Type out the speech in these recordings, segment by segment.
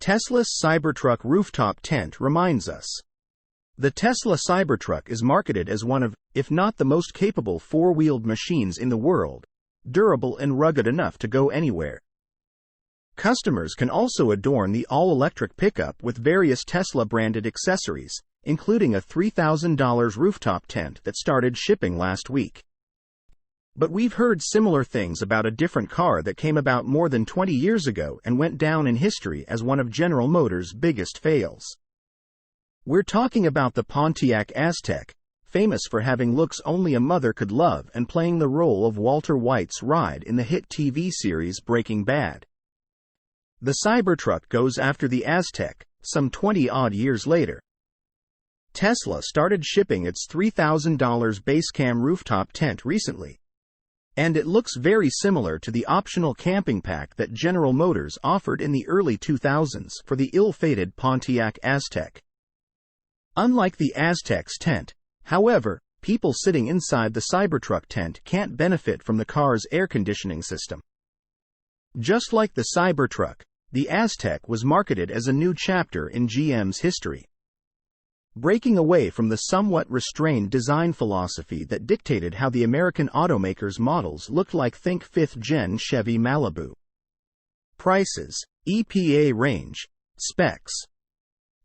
Tesla's Cybertruck Rooftop tent reminds us. The Tesla Cybertruck is marketed as one of, if not the most capable four-wheeled machines in the world, durable and rugged enough to go anywhere. Customers can also adorn the all-electric pickup with various Tesla-branded accessories, including a $3,000 rooftop tent that started shipping last week. But we've heard similar things about a different car that came about more than 20 years ago and went down in history as one of General Motors' biggest fails. We're talking about the Pontiac Aztek, famous for having looks only a mother could love and playing the role of Walter White's ride in the hit TV series Breaking Bad. The Cybertruck goes after the Aztek, some 20-odd years later. Tesla started shipping its $3,000 Basecamp rooftop tent recently, and it looks very similar to the optional camping pack that General Motors offered in the early 2000s for the ill-fated Pontiac Aztek. Unlike the Aztek's tent, however, people sitting inside the Cybertruck tent can't benefit from the car's air conditioning system. Just like the Cybertruck, the Aztek was marketed as a new chapter in GM's history, breaking away from the somewhat restrained design philosophy that dictated how the American automakers' models looked like. Think 5th-gen Chevy Malibu. Prices, EPA range, specs.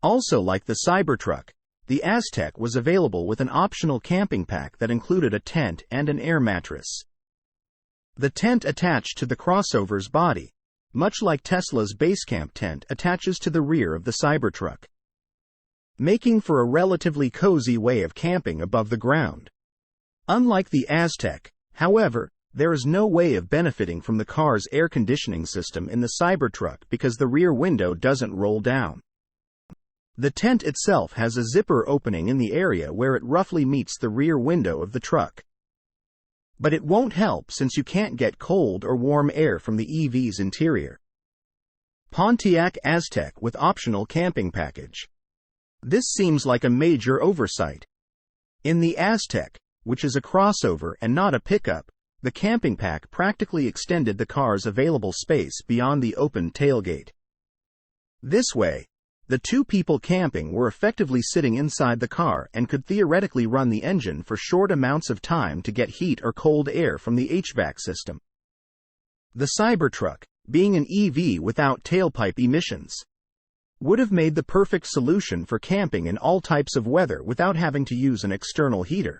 Also like the Cybertruck, the Aztek was available with an optional camping pack that included a tent and an air mattress. The tent attached to the crossover's body, much like Tesla's Basecamp tent attaches to the rear of the Cybertruck, making for a relatively cozy way of camping above the ground. Unlike the Aztek, however, there is no way of benefiting from the car's air conditioning system in the Cybertruck because the rear window doesn't roll down. The tent itself has a zipper opening in the area where it roughly meets the rear window of the truck. But it won't help since you can't get cold or warm air from the EV's interior. Pontiac Aztek with optional camping package. This seems like a major oversight. In the Aztek, which is a crossover and not a pickup, the camping pack practically extended the car's available space beyond the open tailgate. This way, the two people camping were effectively sitting inside the car and could theoretically run the engine for short amounts of time to get heat or cold air from the HVAC system. The Cybertruck, being an EV without tailpipe emissions, would have made the perfect solution for camping in all types of weather without having to use an external heater.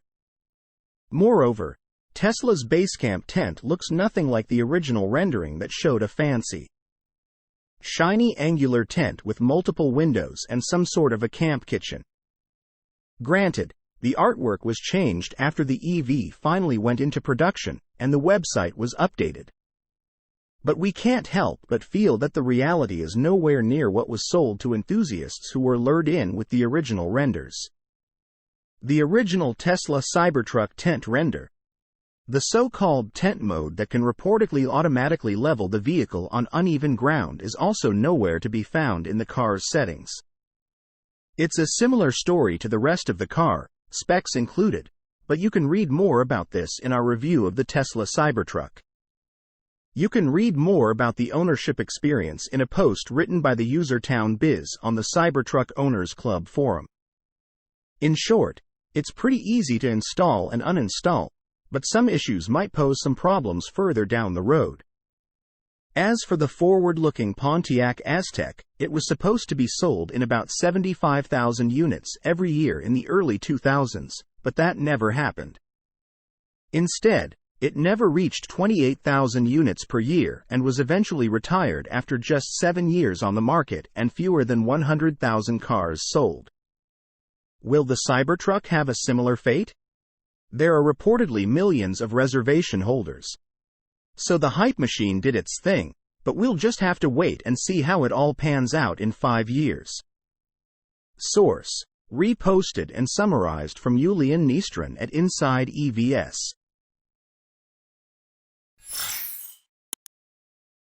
Moreover, Tesla's Basecamp tent looks nothing like the original rendering that showed a fancy, shiny angular tent with multiple windows and some sort of a camp kitchen. Granted, the artwork was changed after the EV finally went into production and the website was updated. But we can't help but feel that the reality is nowhere near what was sold to enthusiasts who were lured in with the original renders. The original Tesla Cybertruck tent render, the so-called tent mode that can reportedly automatically level the vehicle on uneven ground, is also nowhere to be found in the car's settings. It's a similar story to the rest of the car, specs included, but you can read more about this in our review of the Tesla Cybertruck. You can read more about the ownership experience in a post written by the user Town Biz on the Cybertruck Owners Club forum. In short, it's pretty easy to install and uninstall, but some issues might pose some problems further down the road. As for the forward-looking Pontiac Aztek, it was supposed to be sold in about 75,000 units every year in the early 2000s, but that never happened. Instead, it never reached 28,000 units per year and was eventually retired after just 7 years on the market and fewer than 100,000 cars sold. Will the Cybertruck have a similar fate? There are reportedly millions of reservation holders. So the hype machine did its thing, but we'll just have to wait and see how it all pans out in 5 years. Source: reposted and summarized from Iulian Dnistran at insideevs.